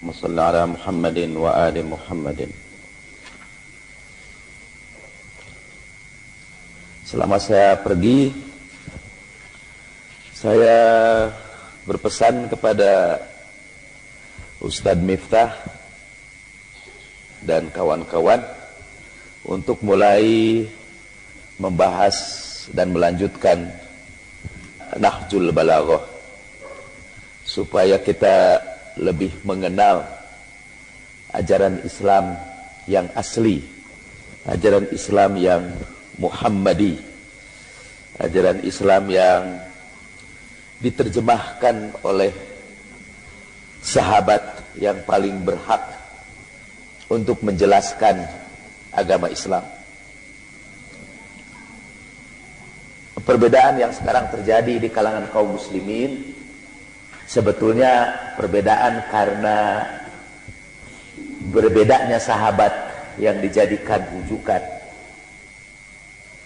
Wassallallahu ala Muhammadin wa ali Muhammadin. Selama saya pergi, saya berpesan kepada Ustadz Miftah dan kawan-kawan untuk mulai membahas dan melanjutkan Nahjul Balaghah, supaya kita lebih mengenal ajaran Islam yang asli, ajaran Islam yang Muhammadi, ajaran Islam yang diterjemahkan oleh sahabat yang paling berhak untuk menjelaskan agama Islam. Perbedaan yang sekarang terjadi di kalangan kaum muslimin sebetulnya perbedaan karena berbedanya sahabat yang dijadikan rujukan.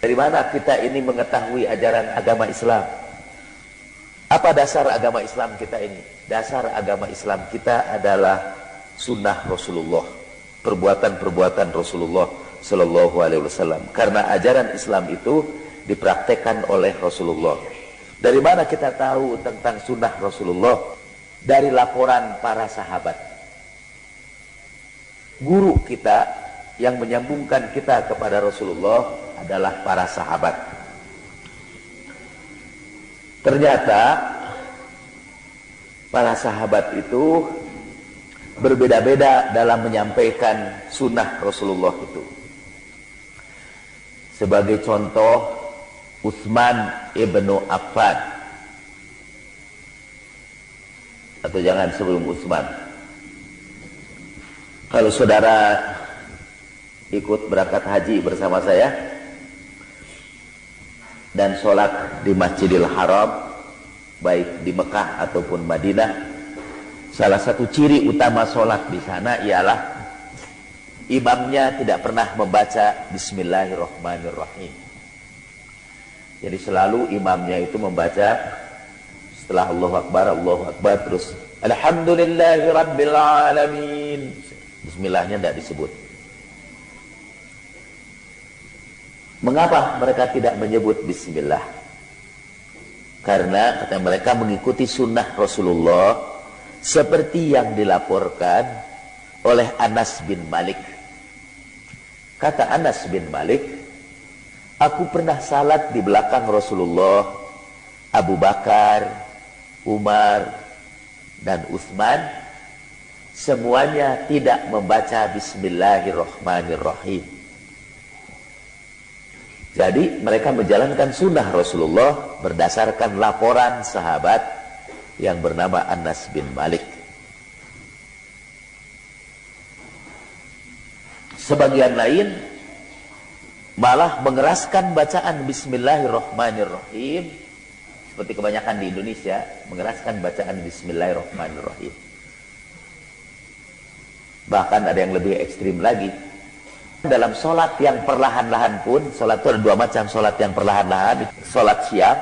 Dari mana kita ini mengetahui ajaran agama Islam? Apa dasar agama Islam kita ini? Dasar agama Islam kita adalah sunnah Rasulullah, perbuatan-perbuatan Rasulullah Sallallahu Alaihi Wasallam. Karena ajaran Islam itu dipraktekkan oleh Rasulullah. Dari mana kita tahu tentang sunnah Rasulullah? Dari laporan para sahabat. Guru kita yang menyambungkan kita kepada Rasulullah adalah para sahabat. Ternyata para sahabat itu berbeda-beda dalam menyampaikan sunnah Rasulullah itu. Sebagai contoh, Utsman ibnu Affan, atau jangan sebelum Utsman. Kalau saudara ikut berangkat haji bersama saya dan sholat di Masjidil Haram, baik di Mekah ataupun Madinah, salah satu ciri utama sholat di sana ialah imamnya tidak pernah membaca Bismillahirrahmanirrahim. Jadi selalu imamnya itu membaca setelah Allahu Akbar terus Alhamdulillahirabbil alamin. Bismillahnya tidak disebut. Mengapa mereka tidak menyebut bismillah? Karena kata mereka mengikuti sunnah Rasulullah seperti yang dilaporkan oleh Anas bin Malik. Kata Anas bin Malik, aku pernah salat di belakang Rasulullah, Abu Bakar, Umar, dan Utsman. Semuanya tidak membaca Bismillahirrahmanirrahim. Jadi mereka menjalankan sunnah Rasulullah berdasarkan laporan sahabat yang bernama Anas bin Malik. Sebagian lain malah mengeraskan bacaan Bismillahirrahmanirrahim, seperti kebanyakan di Indonesia mengeraskan bacaan Bismillahirrahmanirrahim. Bahkan ada yang lebih ekstrim lagi. Dalam sholat yang perlahan-lahan pun, sholat itu ada dua macam, sholat yang perlahan-lahan, sholat siang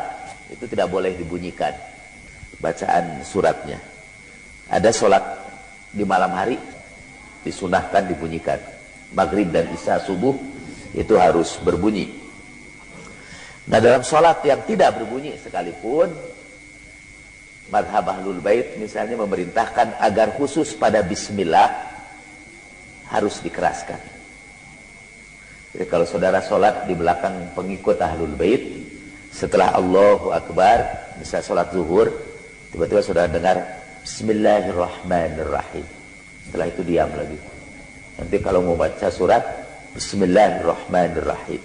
itu tidak boleh dibunyikan bacaan suratnya. Ada sholat di malam hari disunahkan dibunyikan, maghrib dan isya subuh itu harus berbunyi. Nah, dalam sholat yang tidak berbunyi sekalipun, madhab Ahlul Bait misalnya memerintahkan agar khusus pada bismillah harus dikeraskan. Jadi kalau saudara sholat di belakang pengikut Ahlul Bait, setelah Allahu Akbar, misalnya sholat zuhur, tiba-tiba saudara dengar Bismillahirrahmanirrahim, setelah itu diam lagi. Nanti kalau mau baca surat, Bismillahirrahmanirrahim.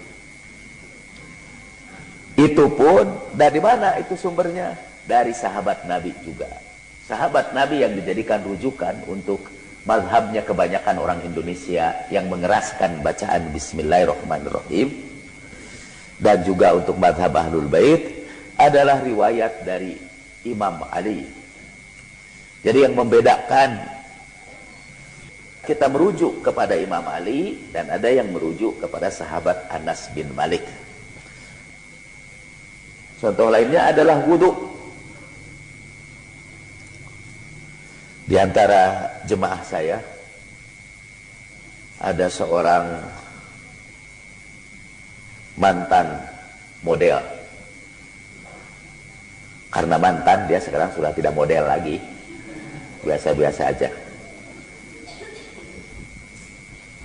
Itu pun dari mana itu sumbernya? Dari sahabat Nabi juga. Sahabat Nabi yang dijadikan rujukan untuk mazhabnya kebanyakan orang Indonesia yang mengeraskan bacaan Bismillahirrahmanirrahim, dan juga untuk mazhab Ahlul Bait adalah riwayat dari Imam Ali. Jadi yang membedakan, kita merujuk kepada Imam Ali dan ada yang merujuk kepada sahabat Anas bin Malik. Contoh lainnya adalah wudu. Di antara jemaah saya ada seorang mantan model. Karena mantan, dia sekarang sudah tidak model lagi, biasa-biasa aja.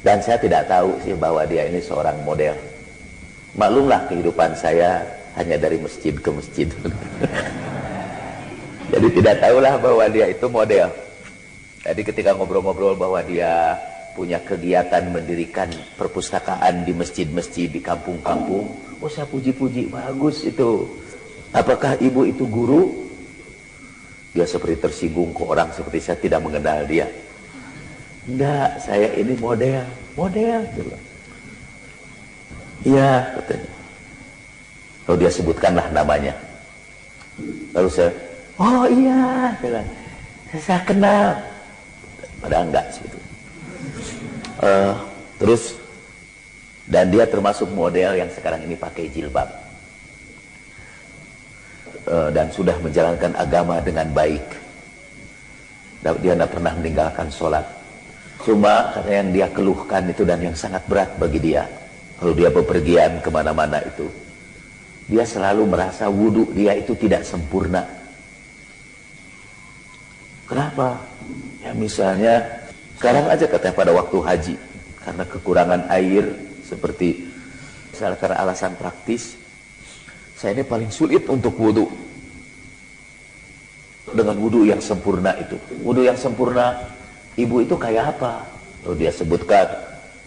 Dan saya tidak tahu sih bahwa dia ini seorang model. Maklumlah kehidupan saya hanya dari masjid ke masjid. Jadi tidak tahulah bahwa dia itu model. Jadi ketika ngobrol-ngobrol bahwa dia punya kegiatan mendirikan perpustakaan di masjid-masjid di kampung-kampung, oh saya puji-puji, bagus itu. Apakah ibu itu guru? Dia seperti tersinggung, kok orang seperti saya tidak mengenal dia. Enggak, saya ini model. Iya, katanya. Lalu dia sebutkanlah namanya. Lalu saya, oh iya, saya kenal. Padahal enggak sih itu. Terus, dan dia termasuk model yang sekarang ini pakai jilbab. Dan sudah menjalankan agama dengan baik. Dia tidak pernah meninggalkan sholat. Cuma karena yang dia keluhkan itu dan yang sangat berat bagi dia, kalau dia bepergian kemana-mana itu, dia selalu merasa wudhu dia itu tidak sempurna. Kenapa? Ya misalnya sekarang aja katanya pada waktu haji, karena kekurangan air, seperti misalnya karena alasan praktis, saya ini paling sulit untuk wudhu dengan wudhu yang sempurna itu. Wudhu yang sempurna, ibu itu kayak apa? Lalu dia sebutkan,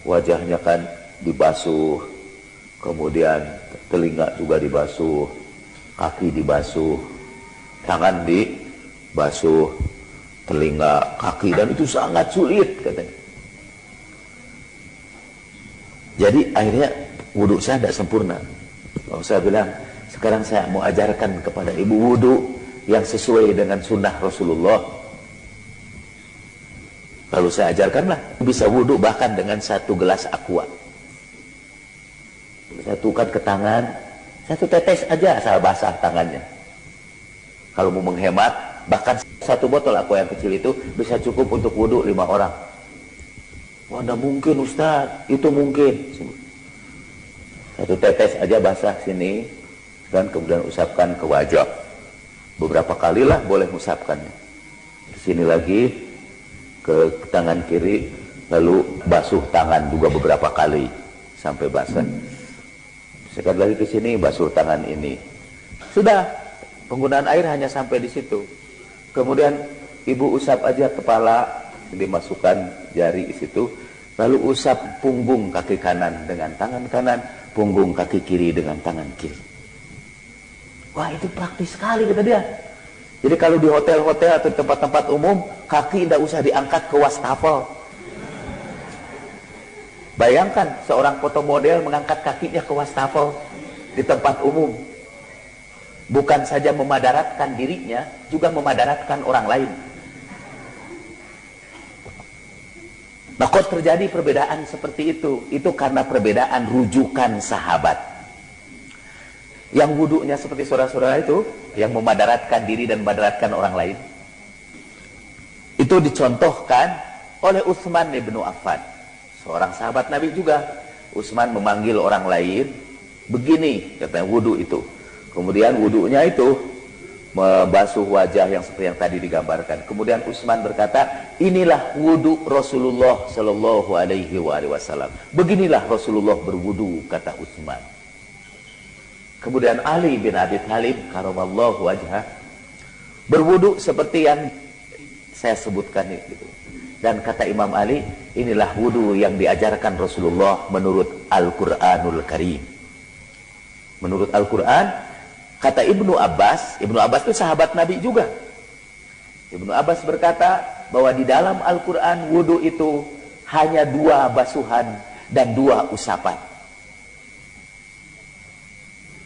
wajahnya kan dibasuh, kemudian telinga juga dibasuh, kaki dibasuh, tangan dibasuh, telinga, kaki, dan itu sangat sulit katanya. Jadi akhirnya wudhu saya tidak sempurna. Lalu saya bilang, sekarang saya mau ajarkan kepada ibu wudhu yang sesuai dengan sunnah Rasulullah. Lalu saya ajarkanlah, bisa wudhu bahkan dengan 1 gelas aqua. Saya tukan ke tangan, 1 tetes aja asal basah tangannya. Kalau mau menghemat, bahkan 1 botol aqua yang kecil itu bisa cukup untuk wudhu 5 orang. Wah, tidak mungkin Ustaz, itu mungkin. 1 tetes aja basah sini, dan kemudian usapkan ke wajah. Beberapa kalilah boleh usapkannya. Di sini lagi, ke tangan kiri, lalu basuh tangan juga beberapa kali sampai basah. Sekali lagi ke sini, basuh tangan ini. Sudah, penggunaan air hanya sampai di situ. Kemudian ibu usap aja kepala, dimasukkan jari di situ, lalu usap punggung kaki kanan dengan tangan kanan, punggung kaki kiri dengan tangan kiri. Wah, itu praktis sekali kata dia. Jadi kalau di hotel-hotel atau tempat-tempat umum, kaki tidak usah diangkat ke wastafel. Bayangkan seorang foto model mengangkat kakinya ke wastafel di tempat umum. Bukan saja memadaratkan dirinya, juga memadaratkan orang lain. Nah, kok terjadi perbedaan seperti itu? Itu karena perbedaan rujukan sahabat. Yang wudhunya seperti saudara-saudara itu, yang memadaratkan diri dan memadaratkan orang lain, itu dicontohkan oleh Utsman bin Affan, seorang sahabat Nabi juga. Utsman memanggil orang lain, begini katanya wudhu itu. Kemudian wudhunya itu membasuh wajah yang seperti yang tadi digambarkan. Kemudian Utsman berkata, inilah wudhu Rasulullah Shallallahu Alaihi Wasallam. Beginilah Rasulullah berwudhu, kata Utsman. Kemudian Ali bin Abi Thalib karamallahu wajhah berwudu seperti yang saya sebutkan itu. Dan kata Imam Ali, inilah wudu yang diajarkan Rasulullah menurut Al-Quranul Karim. Menurut Al-Quran, kata Ibnu Abbas itu sahabat Nabi juga. Ibnu Abbas berkata bahwa di dalam Al-Quran wudu itu hanya 2 basuhan dan 2 usapan.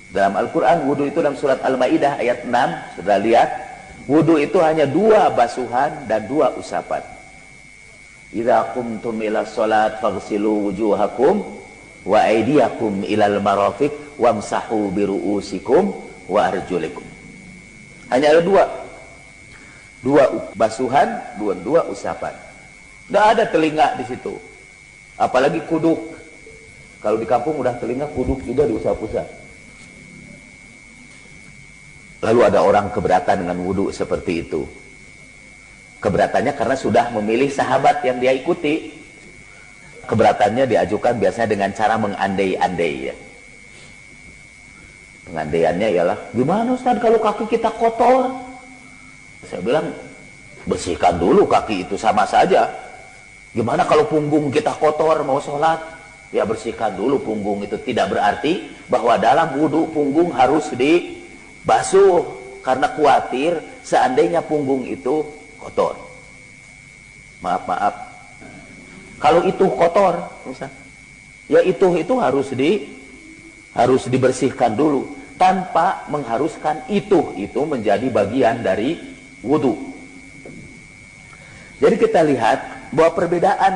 Dalam Al-Quran, wudhu itu dalam surat Al-Ma'idah ayat 6, sudah lihat, wudhu itu hanya 2 basuhan dan 2 usapan. Idza qumtum ila sholat faghsilu wujuhakum wa aydiyakum ilal marafiq wamsahu biru'usikum wa arjulikum. Hanya ada 2. 2 basuhan, 2 usapan. Tidak ada telinga di situ. Apalagi kuduk. Kalau di kampung udah telinga, kuduk juga diusap-usap. Lalu ada orang keberatan dengan wudu seperti itu. Keberatannya karena sudah memilih sahabat yang dia ikuti. Keberatannya diajukan biasanya dengan cara mengandai-andai ya. Pengandaiannya ialah, gimana Ustaz kalau kaki kita kotor? Saya bilang, bersihkan dulu kaki itu sama saja. Gimana kalau punggung kita kotor mau sholat? Ya bersihkan dulu punggung itu. Tidak berarti bahwa dalam wudu punggung harus dibasuh. Karena khawatir seandainya punggung itu kotor. Maaf. Kalau itu kotor, Ustaz, ya itu harus dibersihkan dulu tanpa mengharuskan itu menjadi bagian dari wudu. Jadi kita lihat bahwa perbedaan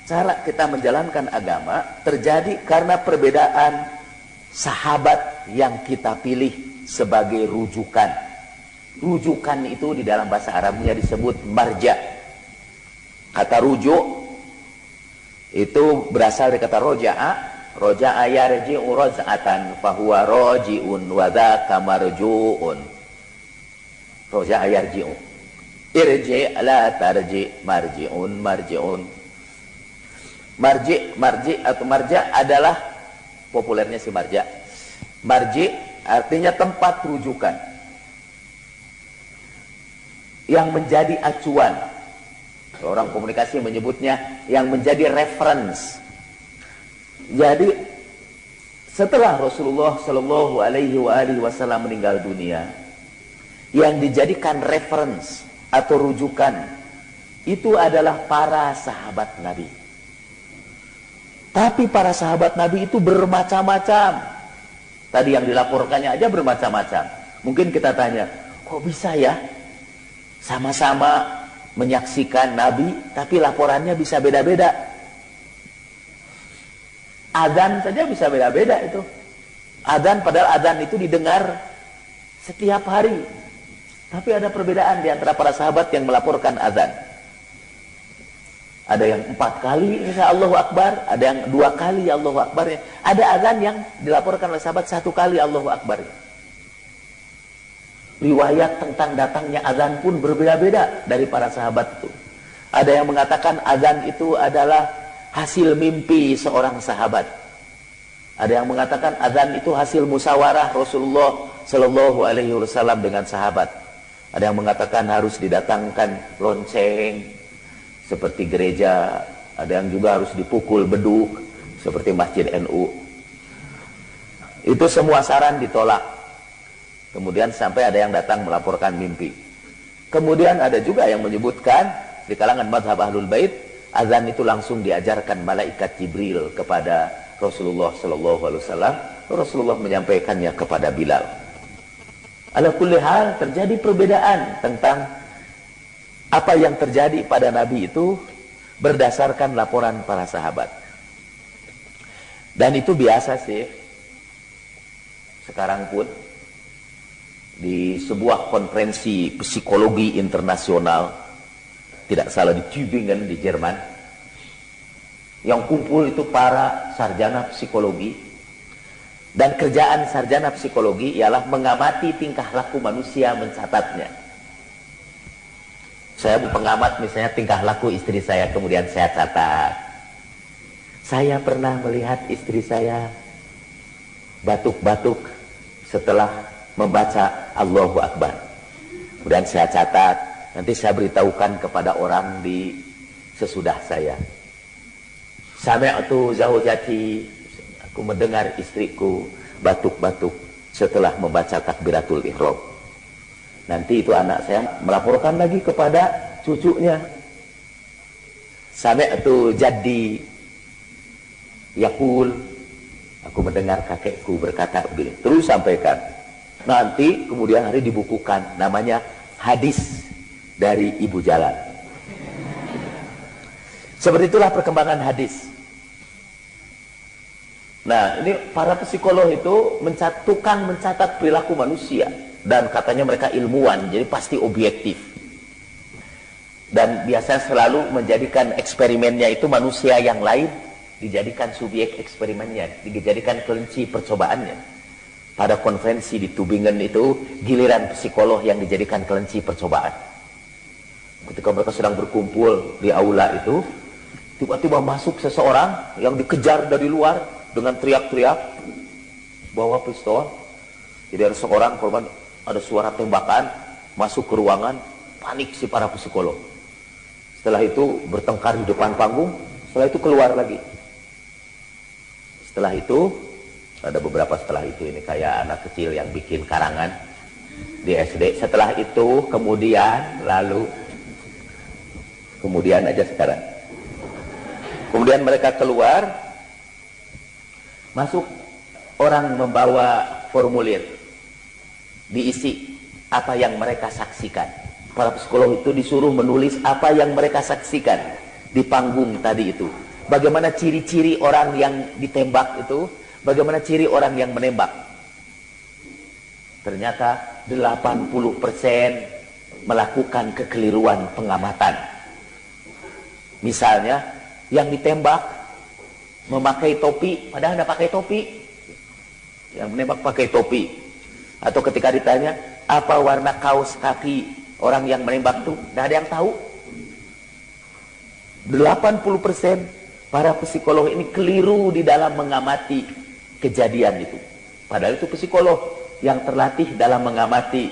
cara kita menjalankan agama terjadi karena perbedaan sahabat yang kita pilih sebagai rujukan. Rujukan itu di dalam bahasa Arabnya disebut marja. Kata rujuk itu berasal dari kata roja'a. Roja'a yarji'u roz'atan fahuwa roji'un wa dhaka marju'un. Roja'a yarji'u. Irji' la tarji' marji'un. Marji atau marja adalah populernya si marja. Marji artinya tempat rujukan yang menjadi acuan. Orang komunikasi menyebutnya yang menjadi reference. Jadi setelah Rasulullah Shallallahu Alaihi Wasallam meninggal dunia, yang dijadikan reference atau rujukan itu adalah para sahabat Nabi. Tapi para sahabat Nabi itu bermacam-macam. Tadi yang dilaporkannya aja bermacam-macam. Mungkin kita tanya, kok bisa ya sama-sama menyaksikan Nabi, tapi laporannya bisa beda-beda. Adzan saja bisa beda-beda itu. Adzan, padahal adzan itu didengar setiap hari. Tapi ada perbedaan di antara para sahabat yang melaporkan adzan. Ada yang 4 kali insya Allahu Akbar, ada yang 2 kali Allahu Akbar. Ada adzan yang dilaporkan oleh sahabat 1 kali Allahu Akbar. Riwayat tentang datangnya azan pun berbeda-beda dari para sahabat itu. Ada yang mengatakan azan itu adalah hasil mimpi seorang sahabat. Ada yang mengatakan azan itu hasil musyawarah Rasulullah Shallallahu Alaihi Wasallam dengan sahabat. Ada yang mengatakan harus didatangkan lonceng seperti gereja. Ada yang juga harus dipukul beduk seperti Masjid NU. Itu semua saran ditolak. Kemudian sampai ada yang datang melaporkan mimpi. Kemudian ada juga yang menyebutkan di kalangan mazhab Ahlul Bait, azan itu langsung diajarkan malaikat Jibril kepada Rasulullah Sallallahu Alaihi Wasallam. Rasulullah menyampaikannya kepada Bilal. Ala kulli hal terjadi perbedaan tentang apa yang terjadi pada Nabi itu berdasarkan laporan para sahabat. Dan itu biasa sih. Sekarang pun di sebuah konferensi psikologi internasional, tidak salah di Tübingen di Jerman, yang kumpul itu para sarjana psikologi, dan kerjaan sarjana psikologi ialah mengamati tingkah laku manusia, mencatatnya. Saya pengamat misalnya tingkah laku istri saya, kemudian saya catat. Saya pernah melihat istri saya batuk-batuk setelah membaca Allahu Akbar. Kemudian saya catat, nanti saya beritahukan kepada orang di sesudah saya. Sami'tu zaujati, aku mendengar istriku batuk-batuk setelah membaca takbiratul ihram. Nanti itu anak saya melaporkan lagi kepada cucunya. Sami'tu jaddi yaqul, aku mendengar kakekku berkata begini. Terus sampaikan. Nanti kemudian hari dibukukan, namanya hadis dari Ibu Jalan. Seperti itulah perkembangan hadis. Nah, ini para psikolog itu mencatat perilaku manusia, dan katanya mereka ilmuwan, jadi pasti objektif. dan biasa selalu menjadikan eksperimennya itu manusia yang lain dijadikan subjek eksperimennya, dijadikan kelinci percobaannya. Pada konferensi di Tübingen itu giliran psikolog yang dijadikan kelinci percobaan. Ketika mereka sedang berkumpul di aula itu, tiba-tiba masuk seseorang yang dikejar dari luar dengan teriak-teriak, bawa pistol. Jadi ada seorang korban, ada suara tembakan, masuk ke ruangan, panik si para psikolog. Setelah itu bertengkar di depan panggung, setelah itu keluar lagi. Setelah itu, ada beberapa setelah itu, ini kayak anak kecil yang bikin karangan di SD. Setelah itu, kemudian aja sekarang. Kemudian mereka keluar, masuk, orang membawa formulir, diisi apa yang mereka saksikan. Para psikolog itu disuruh menulis apa yang mereka saksikan di panggung tadi itu. Bagaimana ciri-ciri orang yang ditembak itu, bagaimana ciri orang yang menembak. Ternyata 80% melakukan kekeliruan pengamatan. Misalnya, yang ditembak memakai topi, padahal tidak pakai topi. Yang menembak pakai topi. Atau ketika ditanya, apa warna kaos kaki orang yang menembak itu, tidak ada yang tahu. 80% para psikolog ini keliru di dalam mengamati kejadian itu. Padahal itu psikolog yang terlatih dalam mengamati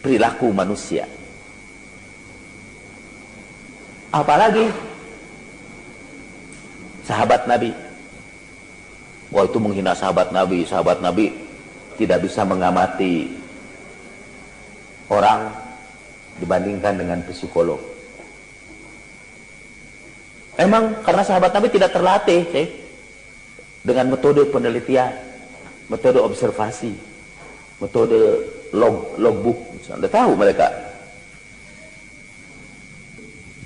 perilaku manusia. Apalagi sahabat Nabi. Wah, itu menghina sahabat Nabi. Sahabat Nabi tidak bisa mengamati orang dibandingkan dengan psikolog. Emang karena sahabat Nabi tidak terlatih dengan metode penelitian, metode observasi, metode logbook. Anda tahu mereka.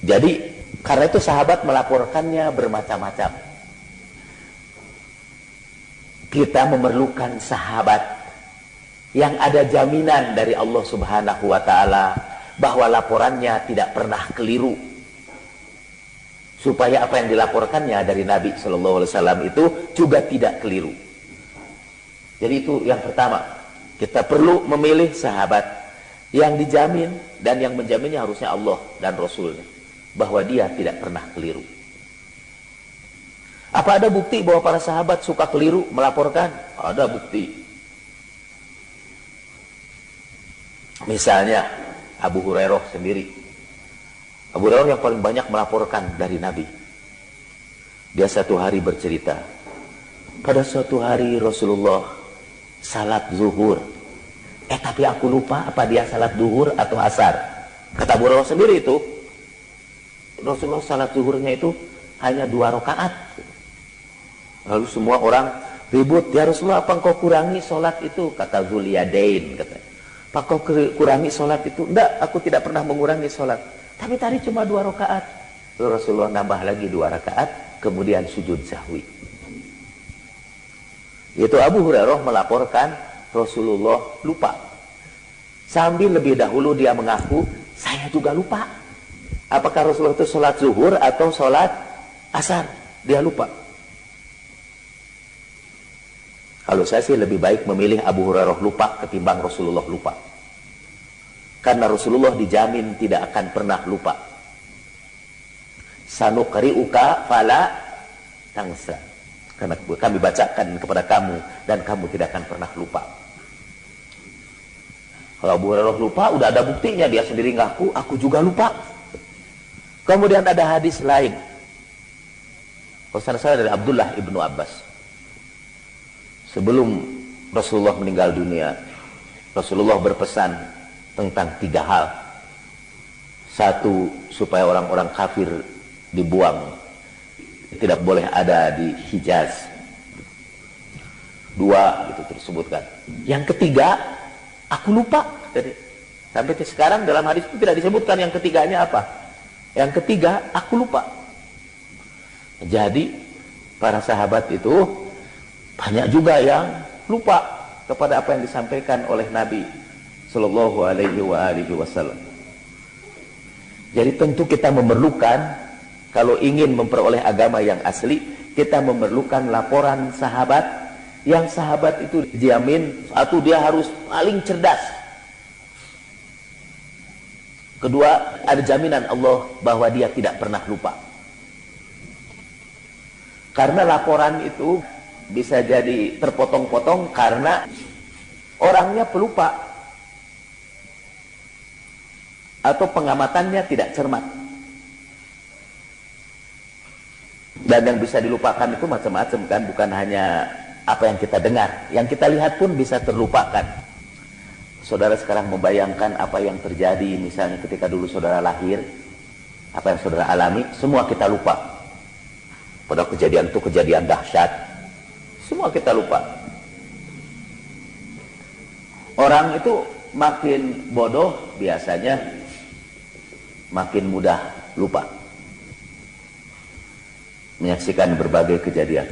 Jadi karena itu sahabat melaporkannya bermacam-macam. Kita memerlukan sahabat yang ada jaminan dari Allah Subhanahu wa Ta'ala bahwa laporannya tidak pernah keliru, supaya apa yang dilaporkannya dari Nabi Shallallahu Alaihi Wasallam itu juga tidak keliru. Jadi itu yang pertama, kita perlu memilih sahabat yang dijamin, dan yang menjaminnya harusnya Allah dan Rasulnya, bahwa dia tidak pernah keliru. Apa ada bukti bahwa para sahabat suka keliru melaporkan? Ada bukti. Misalnya Abu Hurairah sendiri. Abu Hurairah yang paling banyak melaporkan dari Nabi. Dia satu hari bercerita, pada suatu hari Rasulullah salat zuhur. Tapi aku lupa apa dia salat zuhur atau asar. Kata Abu Hurairah sendiri itu, Rasulullah salat zuhurnya itu hanya 2 rakaat. Lalu semua orang ribut, ya Rasulullah, apa engkau kurangi sholat itu? Kata Zuliyadain, kata, apa kau kurangi sholat itu? Enggak, aku tidak pernah mengurangi sholat. Tapi tadi cuma 2 rakaat. Lalu Rasulullah nambah lagi 2 rakaat, kemudian sujud sahwi. Itu Abu Hurairah melaporkan Rasulullah lupa. Sambil lebih dahulu dia mengaku, saya juga lupa. Apakah Rasulullah itu sholat zuhur atau sholat asar? Dia lupa. Kalau saya sih lebih baik memilih Abu Hurairah lupa ketimbang Rasulullah lupa. Karena Rasulullah dijamin tidak akan pernah lupa. Sanuqri'uka fala tansa. Karena kami bacakan kepada kamu dan kamu tidak akan pernah lupa. Kalau Abu Hurairah lupa, udah ada buktinya, dia sendiri ngaku, aku juga lupa. Kemudian ada hadis lain. Kalau saya dari Abdullah ibnu Abbas. Sebelum Rasulullah meninggal dunia, Rasulullah berpesan tentang 3 hal. 1, supaya orang-orang kafir dibuang, tidak boleh ada di Hijaz. 2, itu tersebutkan. Yang ketiga, aku lupa. Jadi, sampai sekarang dalam hadis itu tidak disebutkan yang ketiganya apa. Yang ketiga, aku lupa. Jadi, para sahabat itu banyak juga yang lupa kepada apa yang disampaikan oleh Nabi Sallallahu Alaihi Wasallam. Jadi tentu kita memerlukan, kalau ingin memperoleh agama yang asli, kita memerlukan laporan sahabat, yang sahabat itu dijamin, satu, dia harus paling cerdas. Kedua, ada jaminan Allah bahwa dia tidak pernah lupa. Karena laporan itu bisa jadi terpotong-potong karena orangnya pelupa atau pengamatannya tidak cermat. Dan yang bisa dilupakan itu macam-macam kan, bukan hanya apa yang kita dengar, yang kita lihat pun bisa terlupakan. Saudara sekarang membayangkan apa yang terjadi misalnya ketika dulu saudara lahir, apa yang saudara alami, semua kita lupa. Pada kejadian itu kejadian dahsyat, semua kita lupa. Orang itu makin bodoh biasanya makin mudah lupa, menyaksikan berbagai kejadian.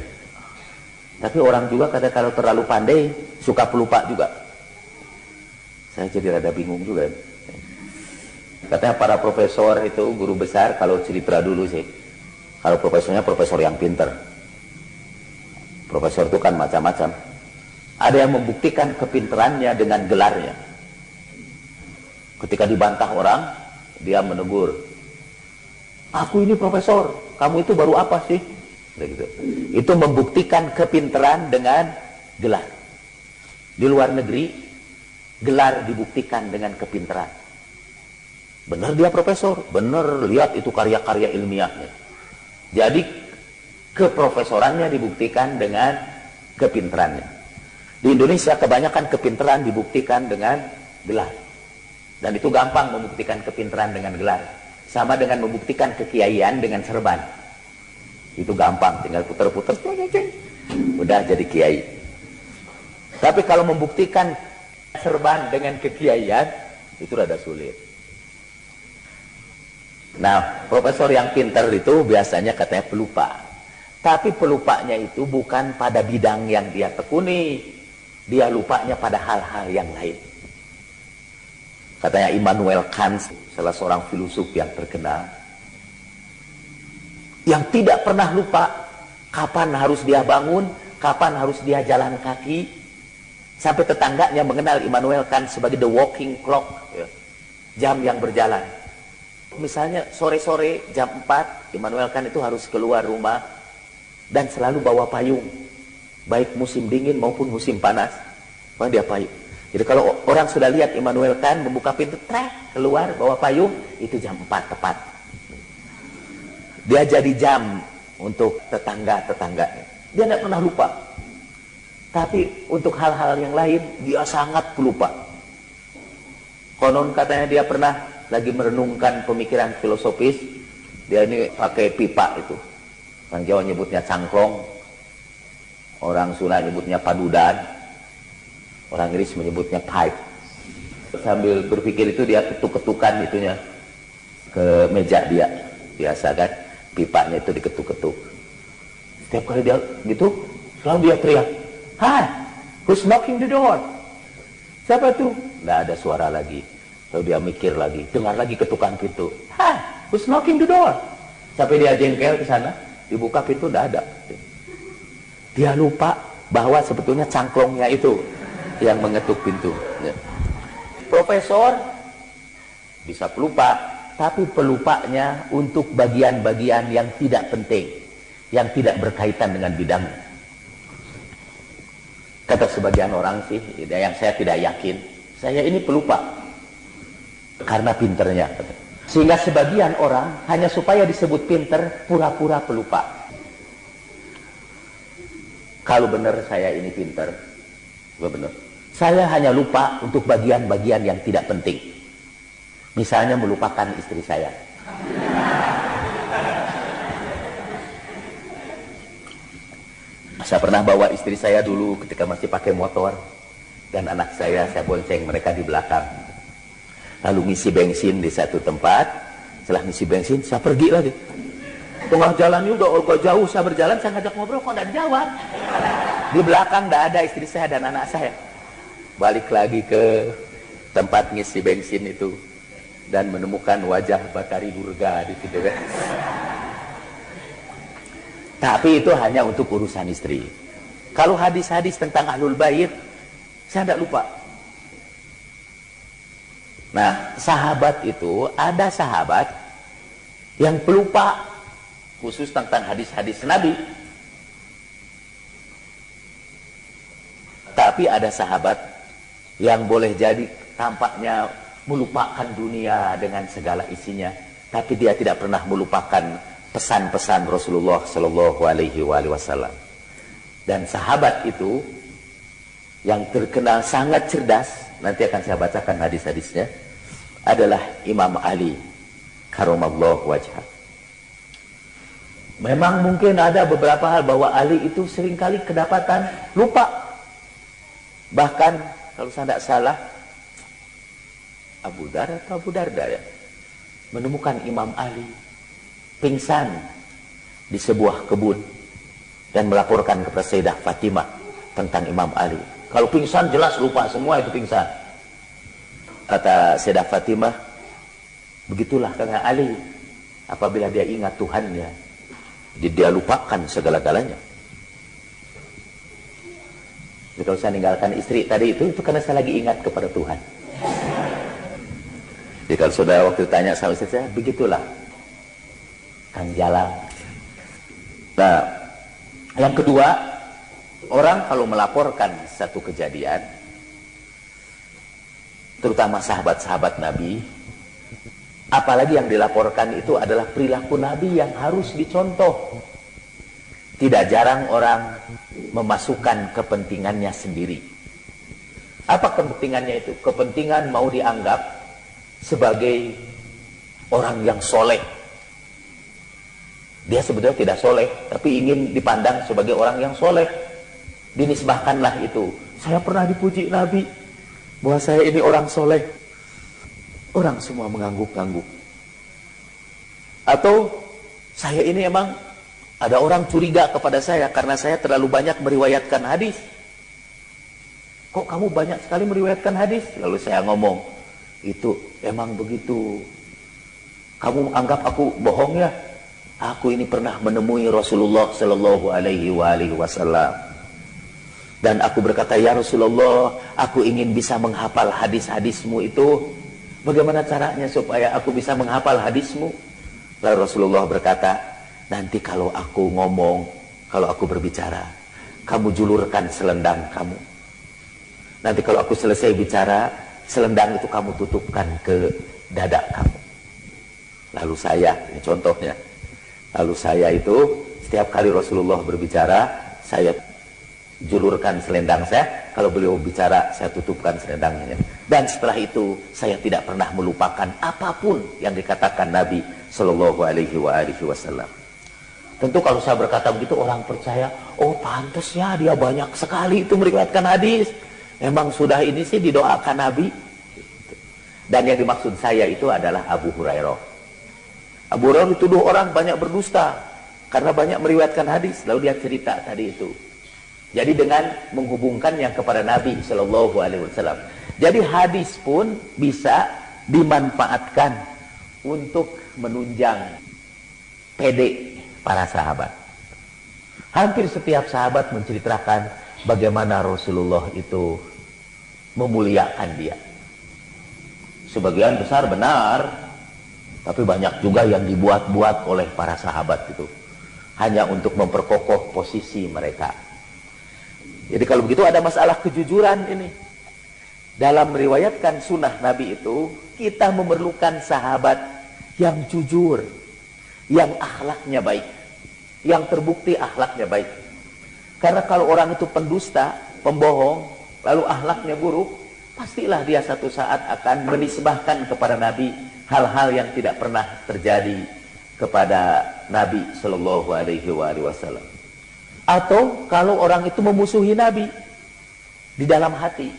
Tapi orang juga kadang kalau terlalu pandai suka pelupa juga. Saya jadi rada bingung juga. Katanya para profesor itu, guru besar, kalau cerita dulu sih, kalau profesornya profesor yang pinter. Profesor itu kan macam-macam. Ada yang membuktikan kepinterannya dengan gelarnya. Ketika dibantah orang, dia menegur, aku ini profesor, kamu itu baru apa sih? Gitu. Itu membuktikan kepinteran dengan gelar. Di luar negeri, gelar dibuktikan dengan kepinteran. Benar dia profesor, benar, lihat itu karya-karya ilmiahnya. Jadi keprofesorannya dibuktikan dengan kepinterannya. Di Indonesia kebanyakan kepinteran dibuktikan dengan gelar. Dan itu gampang membuktikan kepintaran dengan gelar. Sama dengan membuktikan kekiaian dengan serban. Itu gampang, tinggal putar-putar, udah jadi kiai. Tapi kalau membuktikan serban dengan kekiaian, itu rada sulit. Nah, profesor yang pintar itu biasanya katanya pelupa. Tapi pelupanya itu bukan pada bidang yang dia tekuni. Dia lupanya pada hal-hal yang lain. Katanya Immanuel Kant, salah seorang filosof yang terkenal, yang tidak pernah lupa kapan harus dia bangun, kapan harus dia jalan kaki. Sampai tetangganya mengenal Immanuel Kant sebagai the walking clock, ya, jam yang berjalan. Misalnya sore-sore jam 4, Immanuel Kant itu harus keluar rumah dan selalu bawa payung, baik musim dingin maupun musim panas, dia payung. Jadi kalau orang sudah lihat Immanuel Kant membuka pintu, keluar bawa payung, itu jam 4 tepat. Dia jadi jam untuk tetangga-tetangganya. Dia tidak pernah lupa. Tapi untuk hal-hal yang lain, dia sangat pelupa. Konon katanya dia pernah lagi merenungkan pemikiran filosofis. Dia ini pakai pipa itu. Orang Jawa nyebutnya cangklong. Orang Sunda nyebutnya padudan. Orang Inggris menyebutnya pipe. Sambil berpikir itu dia ketuk-ketukan itunya ke meja dia. Biasa kan, pipanya itu diketuk-ketuk. Setiap kali dia gitu, selalu dia teriak, "Hi, who's knocking the door?" Siapa itu? Nggak ada suara lagi. Lalu dia mikir lagi, dengar lagi ketukan pintu. "Hi, who's knocking the door?" Sampai dia jengkel ke sana, dibuka pintu, nggak ada. Dia lupa bahwa sebetulnya cangklongnya itu yang mengetuk pintu. Ya. Profesor bisa pelupa, tapi pelupanya untuk bagian-bagian yang tidak penting, yang tidak berkaitan dengan bidang. Kata sebagian orang sih, yang saya tidak yakin, saya ini pelupa karena pinternya. Sehingga sebagian orang hanya supaya disebut pinter, pura-pura pelupa. Kalau benar saya ini pinter, benar. Saya hanya lupa untuk bagian-bagian yang tidak penting. Misalnya melupakan istri saya. Saya pernah bawa istri saya dulu ketika masih pakai motor. Dan anak saya bonceng mereka di belakang. Lalu ngisi bensin di satu tempat. Setelah ngisi bensin, saya pergi lagi. Tengah jalannya udah agak jauh, saya berjalan, saya ngajak ngobrol, kok tidak jawab. Di belakang tidak ada istri saya dan anak saya. Balik lagi ke tempat ngisi bensin itu. dan menemukan wajah Batari Durga di situ kan. Tapi itu hanya untuk urusan istri. Kalau hadis-hadis tentang ahlul bait, saya tidak lupa. Nah, sahabat itu, ada sahabat yang pelupa khusus tentang hadis-hadis Nabi. Tapi ada sahabat yang boleh jadi tampaknya melupakan dunia dengan segala isinya, tapi dia tidak pernah melupakan pesan-pesan Rasulullah Shallallahu Alaihi Wasallam. Dan sahabat itu yang terkenal sangat cerdas, nanti akan saya bacakan hadis-hadisnya, adalah Imam Ali karamallahu wajhah. Memang mungkin ada beberapa hal bahwa Ali itu seringkali kedapatan lupa. Bahkan kalau saya tidak salah, Abu Dar atau Abu Darda ya, menemukan Imam Ali pingsan di sebuah kebun dan melaporkan kepada Sayyidah Fatimah tentang Imam Ali. Kalau pingsan jelas lupa semua itu pingsan. Kata Sayyidah Fatimah, begitulah karena Ali apabila dia ingat Tuhannya, dia lupakan segala-galanya. Jadi kalau saya meninggalkan istri tadi itu karena saya lagi ingat kepada Tuhan. Jadi kalau saudara waktu tanya sama istri saya, begitulah Kang Jalang. Nah, yang kedua, orang kalau melaporkan satu kejadian, terutama sahabat-sahabat Nabi, apalagi yang dilaporkan itu adalah perilaku Nabi yang harus dicontoh. Tidak jarang orang memasukkan kepentingannya sendiri. Apa kepentingannya itu? Kepentingan mau dianggap sebagai orang yang soleh. Dia sebetulnya tidak soleh, tapi ingin dipandang sebagai orang yang soleh. Dinisbahkanlah itu. Saya pernah dipuji Nabi bahwa saya ini orang soleh. Orang semua mengangguk-angguk. Atau saya ini emang ada orang curiga kepada saya karena saya terlalu banyak meriwayatkan hadis. Kok kamu banyak sekali meriwayatkan hadis? Lalu saya ngomong, itu emang begitu. Kamu anggap aku bohong ya? Aku ini pernah menemui Rasulullah Shallallahu Alaihi Wasallam. Dan aku berkata, ya Rasulullah, aku ingin bisa menghafal hadis-hadismu itu. Bagaimana caranya supaya aku bisa menghafal hadismu? Lalu Rasulullah berkata, nanti kalau aku ngomong, kalau aku berbicara, kamu julurkan selendang kamu. Nanti kalau aku selesai bicara, selendang itu kamu tutupkan ke dada kamu. Lalu saya, ini contohnya, lalu saya itu setiap kali Rasulullah berbicara, saya julurkan selendang saya. Kalau beliau bicara, saya tutupkan selendangnya. Dan setelah itu saya tidak pernah melupakan apapun yang dikatakan Nabi Shallallahu Alaihi Wasallam. Tentu kalau saya berkata begitu orang percaya, oh pantas ya dia banyak sekali itu meriwayatkan hadis. Memang sudah ini sih didoakan Nabi. Dan yang dimaksud saya itu adalah Abu Hurairah. Abu Hurairah dituduh orang banyak berdusta karena banyak meriwayatkan hadis. Lalu dia cerita tadi itu. Jadi dengan menghubungkannya kepada Nabi Shallallahu Alaihi Wasallam. Jadi hadis pun bisa dimanfaatkan untuk menunjang pede para sahabat. Hampir setiap sahabat menceritakan bagaimana Rasulullah itu memuliakan dia. Sebagian besar benar, tapi banyak juga yang dibuat-buat oleh para sahabat itu. Hanya untuk memperkokoh posisi mereka. Jadi kalau begitu ada masalah kejujuran ini. Dalam meriwayatkan sunnah Nabi itu, kita memerlukan sahabat yang jujur, yang akhlaknya baik, yang terbukti akhlaknya baik. Karena kalau orang itu pendusta, pembohong, lalu akhlaknya buruk, pastilah dia satu saat akan menisbahkan kepada Nabi hal-hal yang tidak pernah terjadi kepada Nabi Shallallahu Alaihi Wasallam. Atau kalau orang itu memusuhi Nabi di dalam hati,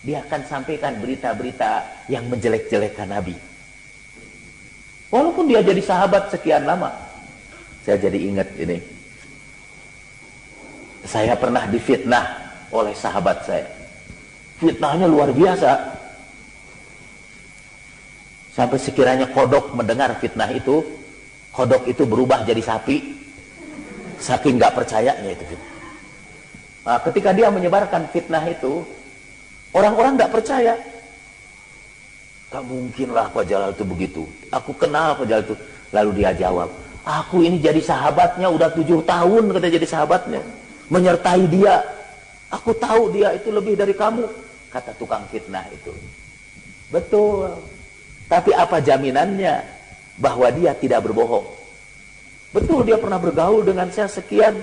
dia akan sampaikan berita-berita yang menjelek-jelekkan Nabi. Walaupun dia jadi sahabat sekian lama. Saya jadi ingat ini. Saya pernah difitnah oleh sahabat saya. Fitnahnya luar biasa. Sampai sekiranya kodok mendengar fitnah itu, kodok itu berubah jadi sapi, saking nggak percayanya itu fitnah. Nah, ketika dia menyebarkan fitnah itu, orang-orang nggak percaya. Tak mungkinlah Pak Jalal itu begitu. Aku kenal Pak Jalal itu. Lalu dia jawab, aku ini jadi sahabatnya udah 7 tahun, kata jadi sahabatnya, menyertai dia. Aku tahu dia itu lebih dari kamu, kata tukang fitnah itu. Betul. Tapi apa jaminannya bahwa dia tidak berbohong? Betul, dia pernah bergaul dengan saya sekian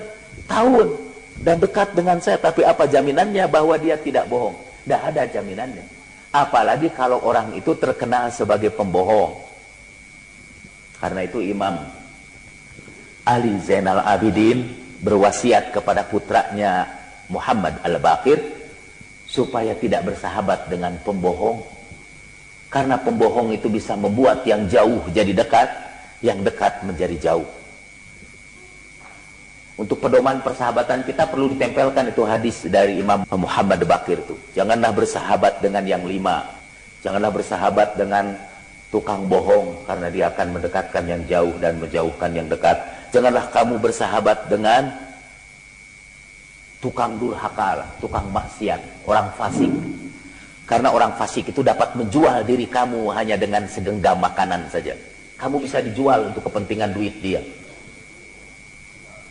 tahun dan dekat dengan saya, tapi apa jaminannya bahwa dia tidak bohong? Tidak ada jaminannya. Apalagi kalau orang itu terkenal sebagai pembohong. Karena itu Imam Ali Zainal Abidin berwasiat kepada putranya Muhammad Al-Baqir supaya tidak bersahabat dengan pembohong. Karena pembohong itu bisa membuat yang jauh jadi dekat, yang dekat menjadi jauh. Untuk pedoman persahabatan kita perlu ditempelkan itu hadis dari Imam Muhammad Baqir itu. Janganlah bersahabat dengan yang 5. Janganlah bersahabat dengan tukang bohong, karena dia akan mendekatkan yang jauh dan menjauhkan yang dekat. Janganlah kamu bersahabat dengan tukang durhaka, tukang maksiat, orang fasik. Karena orang fasik itu dapat menjual diri kamu hanya dengan segenggam makanan saja. Kamu bisa dijual untuk kepentingan duit dia.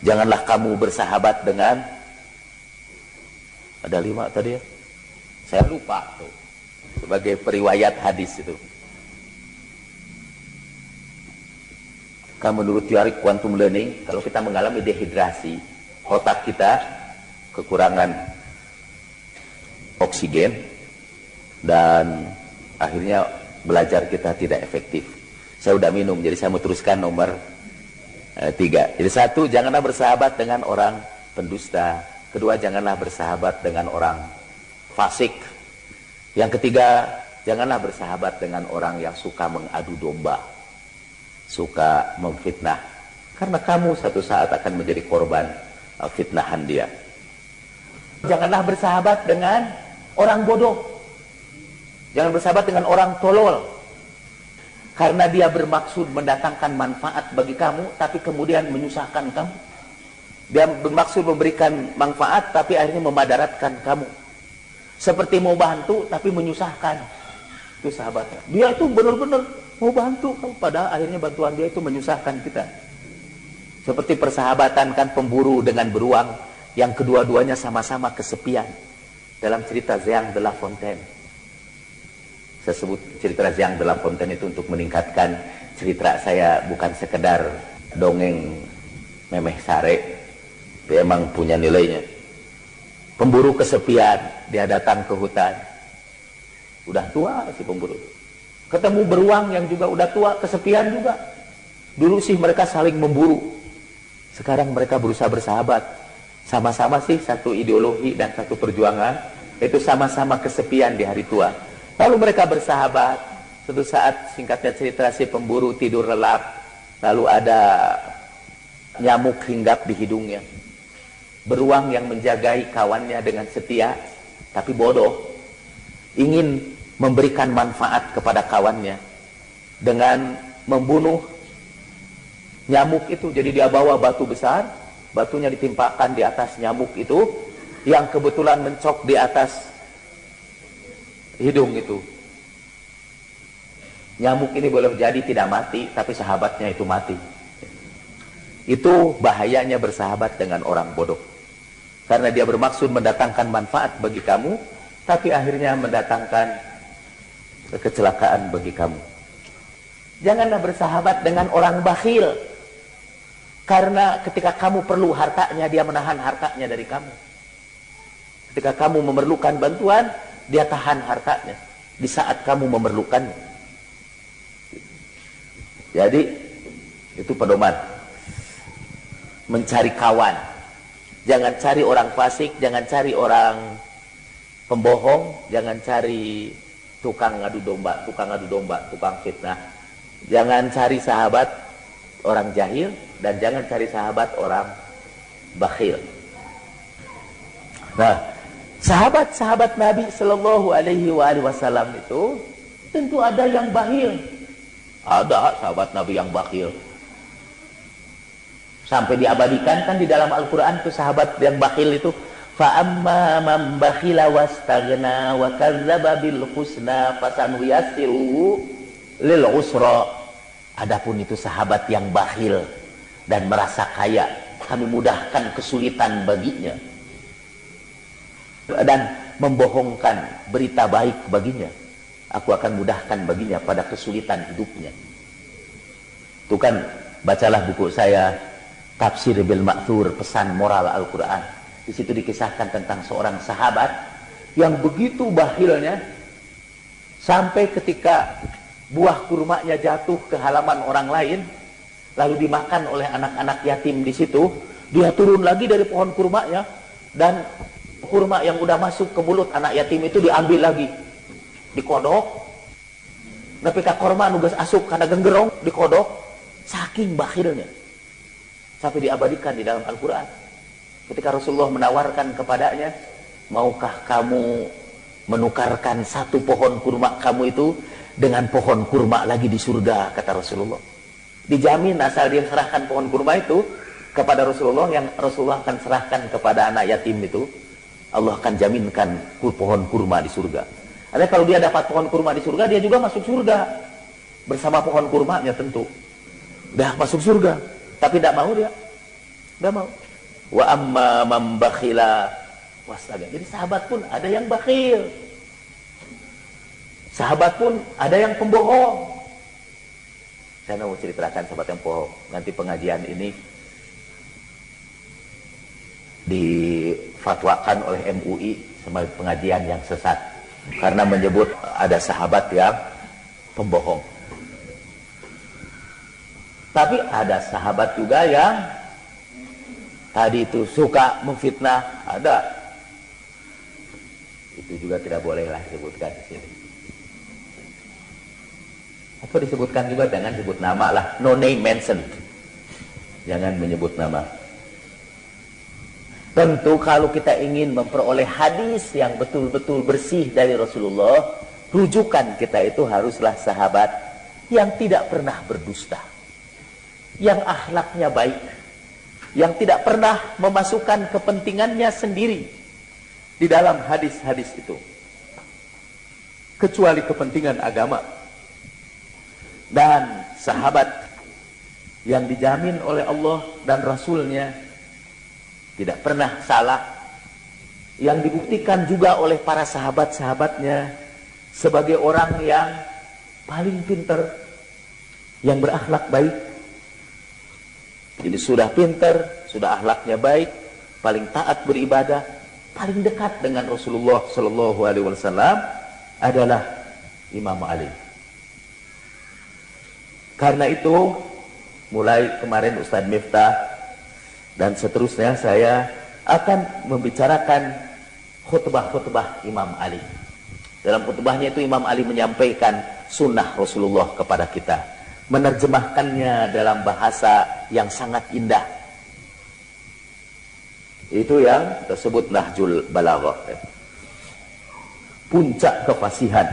Janganlah kamu bersahabat dengan, ada 5 tadi ya, saya lupa tuh, sebagai periwayat hadis itu. Karena menurut teori quantum learning, kalau kita mengalami dehidrasi, otak kita kekurangan oksigen dan akhirnya belajar kita tidak efektif. Saya udah minum, jadi saya mau teruskan nomor 3. Jadi 1, janganlah bersahabat dengan orang pendusta. 2, janganlah bersahabat dengan orang fasik. Yang 3, janganlah bersahabat dengan orang yang suka mengadu domba, suka memfitnah. Karena kamu satu saat akan menjadi korban fitnahan dia. Janganlah bersahabat dengan orang bodoh. Jangan bersahabat dengan orang tolol. Karena dia bermaksud mendatangkan manfaat bagi kamu, tapi kemudian menyusahkan kamu. Dia bermaksud memberikan manfaat, tapi akhirnya memadaratkan kamu. Seperti mau bantu, tapi menyusahkan. Itu sahabatnya. Dia itu benar-benar mau bantu kamu, padahal akhirnya bantuan dia itu menyusahkan kita. Seperti persahabatan kan pemburu dengan beruang, yang kedua-duanya sama-sama kesepian. Dalam cerita Jean de La Fontaine. Saya sebut cerita Jean de La Fontaine itu untuk meningkatkan cerita saya bukan sekedar dongeng memeh sare, tapi emang punya nilainya. Pemburu kesepian, dia datang ke hutan. Udah tua si pemburu. Ketemu beruang yang juga udah tua, kesepian juga. Dulu sih mereka saling memburu. Sekarang mereka berusaha bersahabat. Sama-sama sih satu ideologi dan satu perjuangan. Itu sama-sama kesepian di hari tua. Lalu mereka bersahabat. Suatu saat, singkatnya cerita, si pemburu tidur lelap. Lalu ada nyamuk hinggap di hidungnya. Beruang yang menjagai kawannya dengan setia, tapi bodoh, ingin memberikan manfaat kepada kawannya dengan membunuh nyamuk itu. Jadi dia bawa batu besar, batunya ditimpakan di atas nyamuk itu, yang kebetulan mencok di atas hidung itu. Nyamuk ini boleh jadi tidak mati, tapi sahabatnya itu mati. Itu bahayanya bersahabat dengan orang bodoh. Karena dia bermaksud mendatangkan manfaat bagi kamu, tapi akhirnya mendatangkan kecelakaan bagi kamu. Janganlah bersahabat dengan orang bakhil. Karena ketika kamu perlu hartanya, dia menahan hartanya dari kamu. Ketika kamu memerlukan bantuan, dia tahan hartanya di saat kamu memerlukannya. Jadi itu pedoman mencari kawan. Jangan cari orang fasik, jangan cari orang pembohong, jangan cari tukang ngadu domba, tukang fitnah. Jangan cari sahabat orang jahil, dan jangan cari sahabat orang bakhil. Nah, sahabat-sahabat Nabi Sallallahu Alaihi Wasallam itu tentu ada yang bakhil, Ada sahabat Nabi yang bakhil. Sampai diabadikan kan di dalam Al-Quran tuh sahabat yang bakhil itu. Fa'amma man bakhila wastaghna wa kadzdzaba bil husna fasanuyassiruhu lil usra. Adapun itu sahabat yang bakhil dan merasa kaya, kami mudahkan kesulitan baginya. Dan membohongkan berita baik baginya, aku akan mudahkan baginya pada kesulitan hidupnya. Itu kan, bacalah buku saya Tafsir bil Ma'thur, pesan moral Al-Quran. Di situ dikisahkan tentang seorang sahabat yang begitu bakhilnya sampai ketika buah kurmanya jatuh ke halaman orang lain, lalu dimakan oleh anak-anak yatim di situ, dia turun lagi dari pohon kurmanya dan kurma yang udah masuk ke mulut anak yatim itu diambil lagi, dikodok. Tapi korma nugas asuk karena genggerong, dikodok. Saking bakhilnya, sampai diabadikan di dalam Al-Quran. Ketika Rasulullah menawarkan kepadanya, maukah kamu menukarkan satu pohon kurma kamu itu dengan pohon kurma lagi di surga, kata Rasulullah. Dijamin asal dia serahkan pohon kurma itu kepada Rasulullah, yang Rasulullah akan serahkan kepada anak yatim itu, Allah akan jaminkan pohon kurma di surga. Artinya kalau dia dapat pohon kurma di surga, dia juga masuk surga bersama pohon kurmanya tentu. Dah masuk surga, tapi tidak mau dia. Tidak mau. Wa amma man bakhila wastaghna. Jadi sahabat pun ada yang bakhil. Sahabat pun ada yang pembohong. Saya mau ceritakan sahabat yang bohong. Nanti pengajian ini difatwakan oleh MUI sebagai pengajian yang sesat karena menyebut ada sahabat yang pembohong. Tapi ada sahabat juga yang tadi itu suka memfitnah, ada. Itu juga tidak bolehlah disebutkan di sini. Atau disebutkan juga, jangan sebut nama lah, no name mention. Jangan menyebut nama. Tentu kalau kita ingin memperoleh hadis yang betul-betul bersih dari Rasulullah, rujukan kita itu haruslah sahabat yang tidak pernah berdusta, yang akhlaknya baik, yang tidak pernah memasukkan kepentingannya sendiri di dalam hadis-hadis itu, kecuali kepentingan agama. Dan sahabat yang dijamin oleh Allah dan Rasulnya tidak pernah salah, yang dibuktikan juga oleh para sahabat-sahabatnya sebagai orang yang paling pintar, yang berakhlak baik. Jadi sudah pintar, sudah akhlaknya baik, paling taat beribadah, paling dekat dengan Rasulullah Shallallahu Alaihi Wasallam adalah Imam Ali. Karena itu mulai kemarin Ustadz Miftah dan seterusnya saya akan membicarakan khutbah-khutbah Imam Ali. Dalam khutbahnya itu Imam Ali menyampaikan sunnah Rasulullah kepada kita, menerjemahkannya dalam bahasa yang sangat indah. Itu yang tersebut Nahjul Balaghah, puncak kefasihan,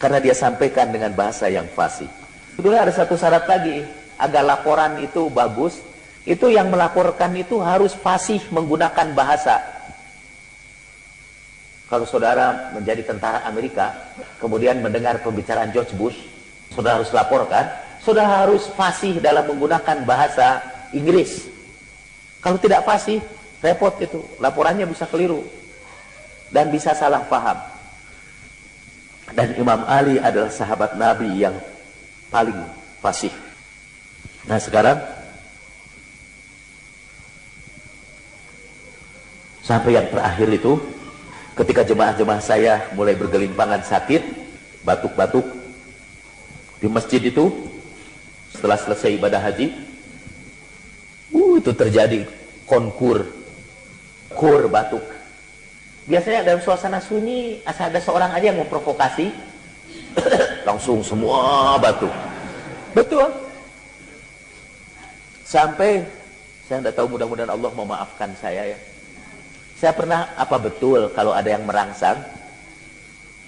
karena dia sampaikan dengan bahasa yang fasih. Sebetulnya ada satu syarat lagi agar laporan itu bagus. Itu yang melaporkan itu harus fasih menggunakan bahasa. Kalau saudara menjadi tentara Amerika, kemudian mendengar pembicaraan George Bush, saudara harus laporkan, saudara harus fasih dalam menggunakan bahasa Inggris. Kalau tidak fasih, repot itu. Laporannya bisa keliru dan bisa salah paham. Dan Imam Ali adalah sahabat Nabi yang paling fasih. Nah sekarang sampai yang terakhir itu, ketika jemaah-jemaah saya mulai bergelimpangan sakit, batuk-batuk di masjid itu, setelah selesai ibadah haji, itu terjadi kur batuk. Biasanya dalam suasana sunyi, asal ada seorang aja yang memprovokasi, langsung semua batuk. Betul. Sampai saya tidak tahu, mudah-mudahan Allah memaafkan saya ya. Saya pernah, apa betul kalau ada yang merangsang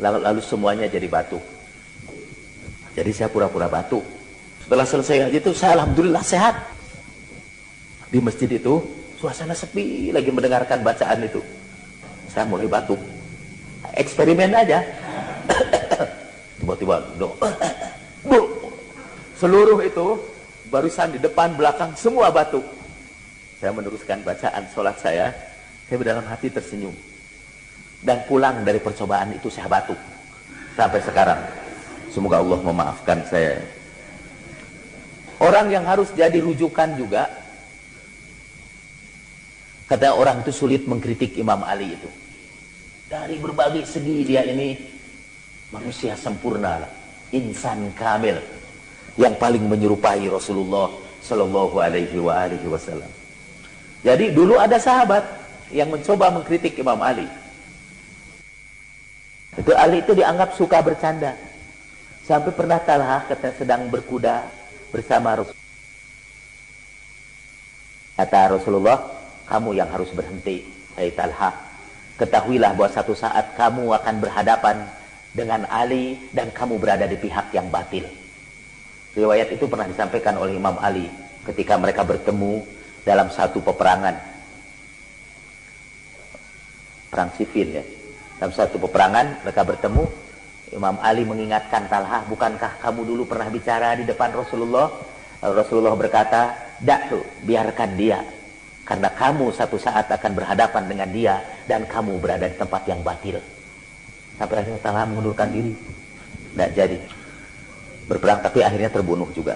lalu semuanya jadi batuk? Jadi saya pura-pura batuk. Setelah selesai haji itu saya alhamdulillah sehat. Di masjid itu suasana sepi, lagi mendengarkan bacaan itu. Saya mulai batuk. Eksperimen aja. Tiba-tiba seluruh itu barisan di depan belakang semua batuk. Saya meneruskan bacaan sholat saya dalam hati tersenyum. Dan pulang dari percobaan itu saya batuk sampai sekarang. Semoga Allah memaafkan saya. Orang yang harus jadi rujukan juga, kata orang itu sulit mengkritik Imam Ali itu. Dari berbagai segi dia ini manusia sempurna, insan kamil, yang paling menyerupai Rasulullah Shallallahu Alaihi Wasallam. Jadi dulu ada sahabat yang mencoba mengkritik Imam Ali. Itu Ali itu dianggap suka bercanda. Sampai pernah Talha sedang berkuda bersama Rasulullah. Kata Rasulullah, kamu yang harus berhenti, hai Talha. Ketahuilah bahwa satu saat kamu akan berhadapan dengan Ali dan kamu berada di pihak yang batil. Riwayat itu pernah disampaikan oleh Imam Ali ketika mereka bertemu dalam satu peperangan. Perang sifin ya. Dalam satu peperangan mereka bertemu. Imam Ali mengingatkan Talha, bukankah kamu dulu pernah bicara di depan Rasulullah? Rasulullah berkata, "Da'hu, biarkan dia. Karena kamu satu saat akan berhadapan dengan dia dan kamu berada di tempat yang batil." Sampai akhirnya Talha mengundurkan diri. Tidak jadi berperang, tapi akhirnya terbunuh juga.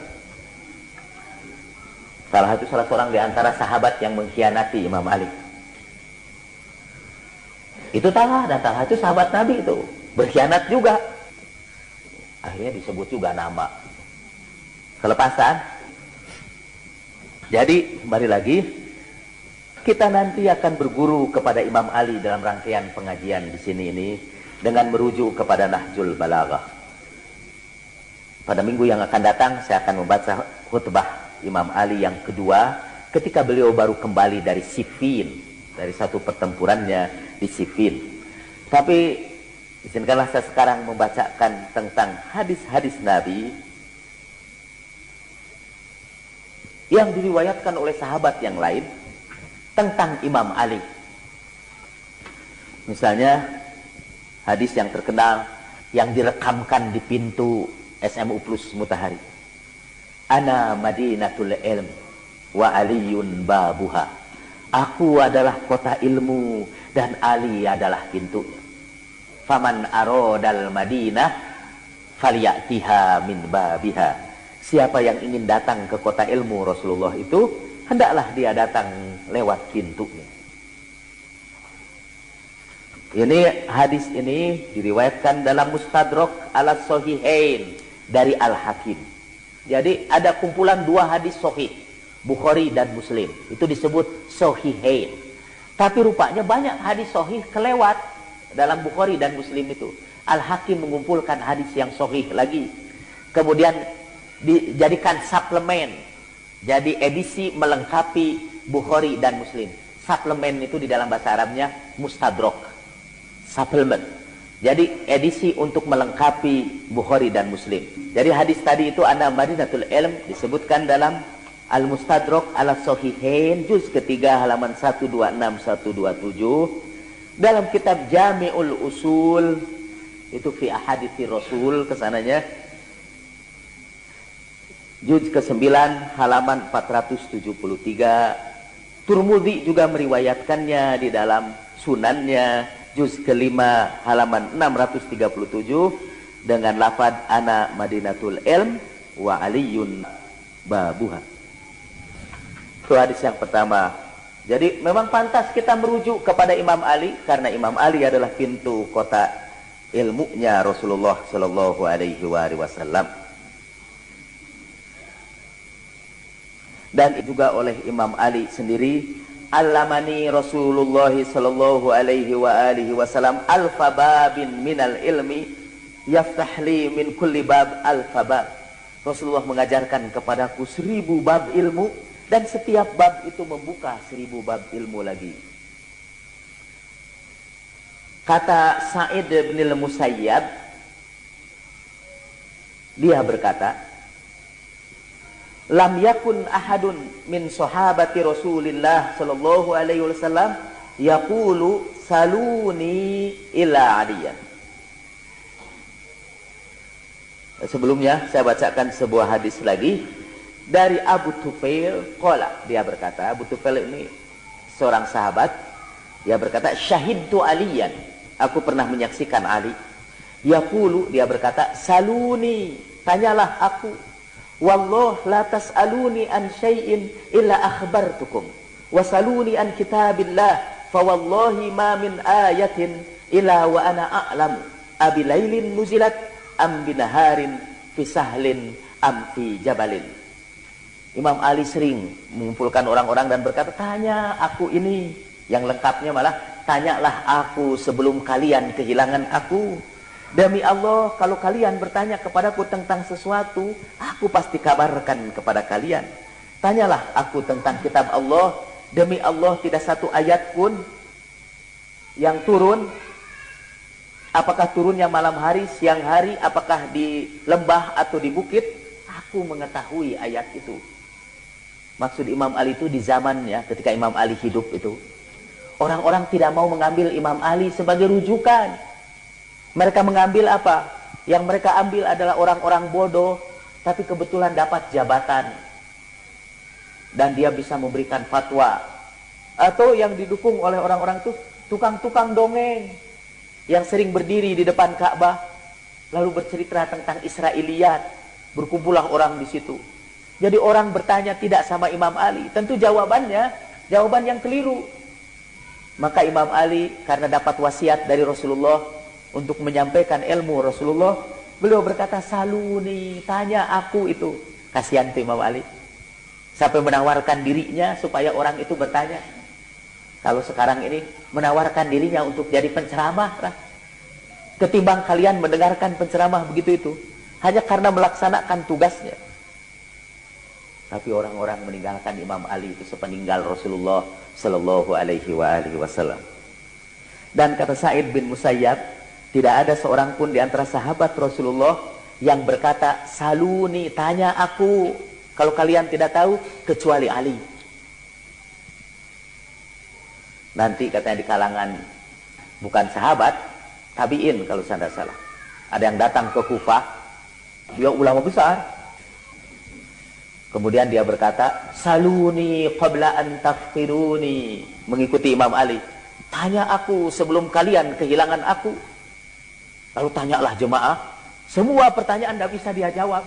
Talha itu salah seorang di antara sahabat yang mengkhianati Imam Ali. Itu Talha, dan Talha itu sahabat Nabi itu. Berkhianat juga. Akhirnya disebut juga nama. Kelepasan. Jadi kembali lagi, kita nanti akan berguru kepada Imam Ali dalam rangkaian pengajian di sini ini dengan merujuk kepada Nahjul Balaghah. Pada minggu yang akan datang saya akan membaca khutbah Imam Ali yang kedua ketika beliau baru kembali dari Siffin, dari satu pertempurannya di Siffin. Tapi izinkanlah saya sekarang membacakan tentang hadis-hadis Nabi yang diriwayatkan oleh sahabat yang lain tentang Imam Ali. Misalnya hadis yang terkenal yang direkamkan di pintu SMU Plus Mutahari. Ana Madinatul Ilm wa Aliyun babuha. Aku adalah kota ilmu dan Ali adalah pintunya. Faman aradal Madinah falyatiha min babiha. Siapa yang ingin datang ke kota ilmu Rasulullah itu, hendaklah dia datang lewat pintunya. Ini hadis ini diriwayatkan dalam Mustadrak ala Sahihain dari Al-Hakim. Jadi ada kumpulan dua hadis sahih, Bukhari dan Muslim. Itu disebut Sahihain. Tapi rupanya banyak hadis sahih kelewat dalam Bukhari dan Muslim itu. Al-Hakim mengumpulkan hadis yang sahih lagi. Kemudian dijadikan suplemen. Jadi edisi melengkapi Bukhari dan Muslim. Suplemen itu di dalam bahasa Arabnya Mustadrak. Supplement. Jadi edisi untuk melengkapi Bukhari dan Muslim. Jadi hadis tadi itu Ana Madinatul Ilm disebutkan dalam Al-Mustadrak ala Sahihain juz ketiga halaman 126-127. Dalam kitab Jami'ul Usul itu fi ahadithi Rasul kesananya juz ke-9 halaman 473. Turmudi juga meriwayatkannya di dalam sunannya juz ke-5 halaman 637 dengan lafaz Ana Madinatul Ilm wa Aliyun babuha. Itu hadis yang pertama. Jadi memang pantas kita merujuk kepada Imam Ali karena Imam Ali adalah pintu kota ilmunya Rasulullah Shallallahu Alaihi Wasallam. Dan juga oleh Imam Ali sendiri, Allamani Rasulullah Shallallahu Alaihi Wasallam alfa babin minal ilmi yaftahli min kulli bab alfa bab. Rasulullah mengajarkan kepadaku 1000 bab ilmu. Dan setiap bab itu membuka 1000 bab ilmu lagi. Kata Sa'id bin al-Musayyab, Dia berkata, lam yakun ahadun min sahabati Rasulillah sallallahu alaihi wasallam yaqulu saluni illa aliyan. Sebelumnya saya bacakan sebuah hadis lagi dari Abu Tufail qala, dia berkata, Abu Tufail ini seorang sahabat, dia berkata, syahidtu aliyan, aku pernah menyaksikan Ali. Yaqulu, dia berkata, saluni, tanyalah aku. Wallah la tas'aluni an syai'in illa akhbartukum. Wasaluni an kitabillah, fa wallahi ma min ayatin illa wa ana a'lamu abilailin nuzilat am binaharin fi sahlin am fi jabalin. Imam Ali sering mengumpulkan orang-orang dan berkata, tanya aku ini. Yang lengkapnya malah, tanyalah aku sebelum kalian kehilangan aku. Demi Allah, kalau kalian bertanya kepadaku tentang sesuatu, aku pasti kabarkan kepada kalian. Tanyalah aku tentang kitab Allah. Demi Allah, tidak satu ayat pun yang turun, apakah turunnya malam hari, siang hari, apakah di lembah atau di bukit, aku mengetahui ayat itu. Maksud Imam Ali itu di zamannya, ketika Imam Ali hidup itu, orang-orang tidak mau mengambil Imam Ali sebagai rujukan. Mereka mengambil apa? Yang mereka ambil adalah orang-orang bodoh, tapi kebetulan dapat jabatan. Dan dia bisa memberikan fatwa. Atau yang didukung oleh orang-orang itu, tukang-tukang dongeng. Yang sering berdiri di depan Ka'bah, lalu bercerita tentang Israiliyat. Berkumpullah orang di situ. Jadi orang bertanya tidak sama Imam Ali, tentu jawabannya, jawaban yang keliru. Maka Imam Ali karena dapat wasiat dari Rasulullah untuk menyampaikan ilmu Rasulullah, beliau berkata, saluni, tanya aku itu. Kasihan tuh Imam Ali. Sampai menawarkan dirinya supaya orang itu bertanya. Kalau sekarang ini menawarkan dirinya untuk jadi penceramah lah. Ketimbang kalian mendengarkan penceramah begitu itu, hanya karena melaksanakan tugasnya. Tapi orang-orang meninggalkan Imam Ali itu sepeninggal Rasulullah sallallahu alaihi wasallam. Dan kata Sa'id bin Musayyab, tidak ada seorang pun di antara sahabat Rasulullah yang berkata, saluni, tanya aku, kalau kalian tidak tahu, kecuali Ali. Nanti katanya di kalangan bukan sahabat, tabi'in kalau saya tidak salah, ada yang datang ke Kufah, dia ulama besar. Kemudian dia berkata, saluni qabla an tafqiruni, mengikuti Imam Ali. Tanya aku sebelum kalian kehilangan aku. Lalu tanyalah jemaah, semua pertanyaan tidak bisa dia jawab.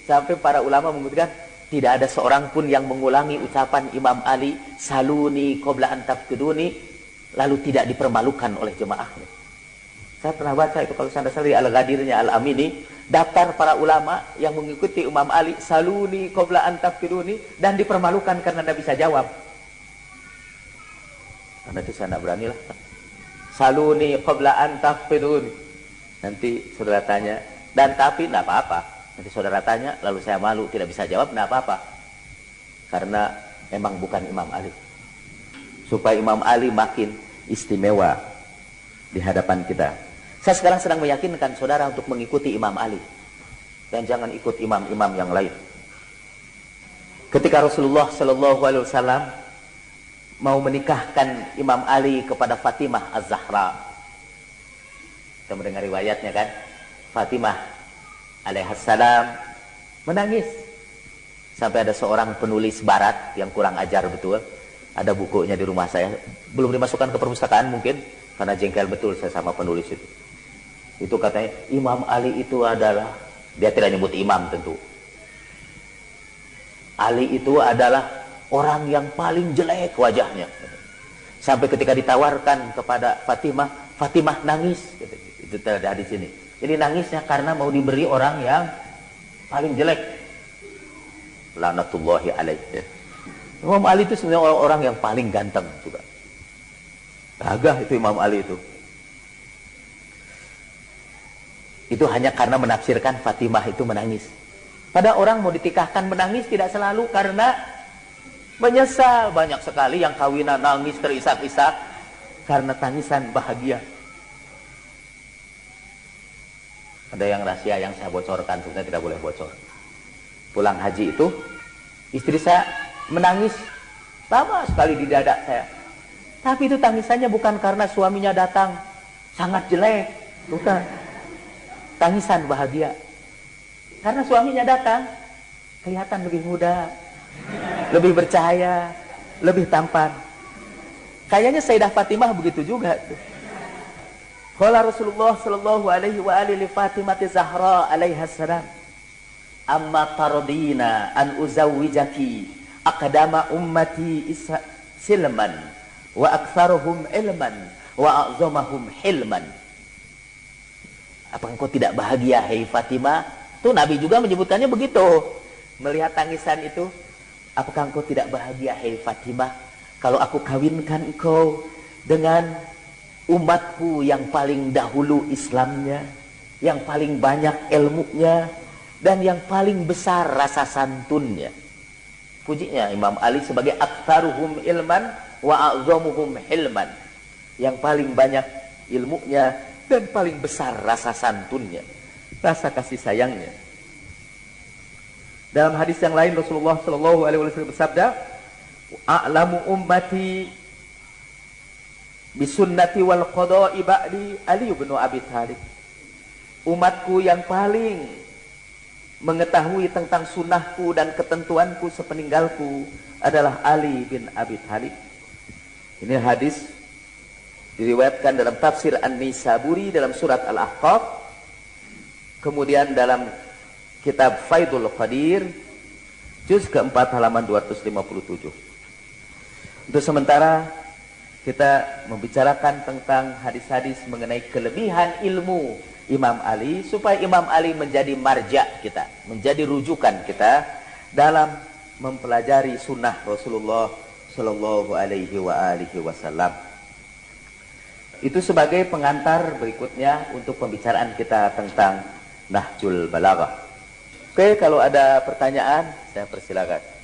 Sampai para ulama memutuskan, tidak ada seorang pun yang mengulangi ucapan Imam Ali, saluni qabla an tafqiruni, lalu tidak dipermalukan oleh jemaahnya. Saya pernah baca itu kalau saya salah Al-Ghadirnya Al-Amini, daftar para ulama yang mengikuti Imam Ali, saluni qabla an tafqiruni, dan dipermalukan karena tidak bisa jawab. Karena itu saya tidak berani lah. Saluni qabla an tafqiruni. Nanti saudara tanya, dan tapi tidak apa-apa. Nanti saudara tanya, lalu saya malu tidak bisa jawab, tidak apa-apa. Karena memang bukan Imam Ali. Supaya Imam Ali makin istimewa di hadapan kita. Saya sekarang sedang meyakinkan saudara untuk mengikuti Imam Ali. Dan jangan ikut imam-imam yang lain. Ketika Rasulullah sallallahu alaihi wasallam mau menikahkan Imam Ali kepada Fatimah Az-Zahra, kita mendengar riwayatnya kan, Fatimah alaihissalam menangis. Sampai ada seorang penulis barat yang kurang ajar betul, ada bukunya di rumah saya, belum dimasukkan ke perpustakaan mungkin, karena jengkel betul saya sama penulis itu. Itu katanya, Imam Ali itu adalah, dia tidak nyebut imam tentu, Ali itu adalah orang yang paling jelek wajahnya. Sampai ketika ditawarkan kepada Fatimah, Fatimah nangis. Itu ada di sini. Jadi nangisnya karena mau diberi orang yang paling jelek. Laknatullahi alaihi. Imam Ali itu sebenarnya orang yang paling ganteng juga. Gagah itu Imam Ali itu. Itu hanya karena menafsirkan Fatimah itu menangis. Pada orang mau ditikahkan menangis tidak selalu karena menyesal. Banyak sekali yang kawinan nangis terisak-isak karena tangisan bahagia. Ada yang rahasia yang saya bocorkan, sebenarnya tidak boleh bocor. Pulang haji itu, istri saya menangis lama sekali di dada saya. Tapi itu tangisannya bukan karena suaminya datang sangat jelek, bukan. Tangisan bahagia. Karena suaminya datang, kelihatan lebih muda, lebih bercahaya, lebih tampan. Kayaknya Sayyidah Fatimah begitu juga tuh. Qala Rasulullah sallallahu alaihi wa alihi li Fatimah Zahra alaiha salam, amma tardina an uzawwijaki aqdama ummati silman wa aktsaruhum ilman wa a'zamahum hilman. Apakah engkau tidak bahagia, hai Fatimah? Tuh Nabi juga menyebutkannya begitu. Melihat tangisan itu, apakah engkau tidak bahagia, hai Fatimah, kalau aku kawinkan engkau dengan umatku yang paling dahulu Islamnya, yang paling banyak ilmunya, dan yang paling besar rasa santunnya. Pujinya Imam Ali sebagai aktsaruhum ilman wa a'zamuhum hilman, yang paling banyak ilmunya dan paling besar rasa santunnya, rasa kasih sayangnya. Dalam hadis yang lain Rasulullah sallallahu alaihi wasallam bersabda, a'lamu ummati bisunnati wal qada'i ba'di Ali bin Abi Thalib. Umatku yang paling mengetahui tentang sunnahku dan ketentuanku sepeninggalku adalah Ali bin Abi Thalib. Ini hadis diriwayatkan dalam tafsir An-Nisaburi dalam surat Al-Ahqaf, kemudian dalam kitab Faidul Qadir juz keempat halaman 257. Untuk sementara kita membicarakan tentang hadis-hadis mengenai kelebihan ilmu Imam Ali, supaya Imam Ali menjadi marja kita, menjadi rujukan kita dalam mempelajari sunnah Rasulullah Sallallahu Alaihi Wasallam. Itu sebagai pengantar berikutnya untuk pembicaraan kita tentang Nahjul Balaghah. Oke, kalau ada pertanyaan, saya persilakan.